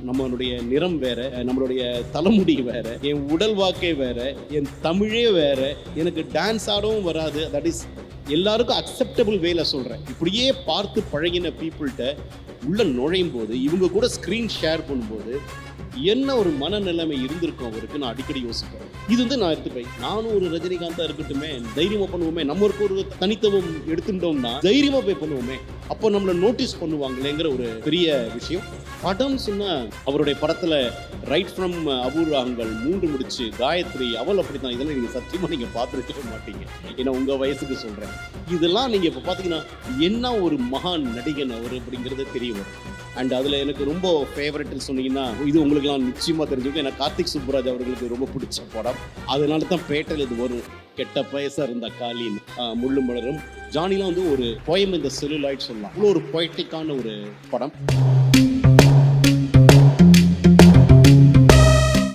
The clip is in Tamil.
நம்மளுடைய நிறம் வேற, நம்மளுடைய தலைமுடி வேற, என் உடல் வாக்கே வேற, என் தமிழே வேற, எனக்கு டான்ஸ் ஆடவும் வராது. தட் இஸ் எல்லாருக்கும் அக்செப்டபிள் வேல சொல்றேன். இப்படியே பார்த்து பழகின பீப்புள்கிட்ட உள்ள நுழையும் போது, இவங்க கூட ஸ்கிரீன் ஷேர் பண்ணும்போது என்ன ஒரு மனநிலைமை இருந்திருக்கும் அவருக்கு, நான் அடிக்கடி யோசிப்பேன். இது வந்து நான் எடுத்துப்பேன். நானும் ஒரு ரஜினிகாந்தா இருக்கட்டுமே, தைரியமா பண்ணுவோமே, நம்மளுக்கு ஒரு தனித்துவம் எடுத்துட்டோம்னா தைரியமா போய் பண்ணுவோமே, அப்போ நம்மளை நோட்டீஸ் பண்ணுவாங்களேங்கிற ஒரு பெரிய விஷயம். படம் சொன்னா அவருடைய படத்துல ரைட் ஃப்ரம் அபூர்வங்கள் 3 முடிச்சு காயத்ரி, அவள் அப்படித்தான், இதெல்லாம் நீங்க சத்தியமா நீங்க பார்த்துருக்கவே மாட்டீங்க. ஏன்னா உங்க வயசுக்கு சொல்றேன். இதெல்லாம் நீங்க இப்ப பாத்தீங்கன்னா என்ன ஒரு மகான் நடிகன் அவர் அப்படிங்கிறது தெரிய வரும். அண்ட் அதில் எனக்கு ரொம்ப ஃபேவரட்னு சொன்னீங்கன்னா, இது உங்களுக்குலாம் நிச்சயமாக தெரிஞ்சுக்கும். ஏன்னா கார்த்திக் சுப்புராஜ் அவர்களுக்கு ரொம்ப பிடிச்ச படம். அதனால தான் பேட்டையில் இது வரும். கெட்ட பயசா இருந்த காலின், முள்ளு மலரும். ஜானிலாம் வந்து ஒரு போயம் இந்த செல்லுலாய்ட் சொல்லலாம். அவ்வளோ ஒரு பொய்டிக்கான ஒரு படம்.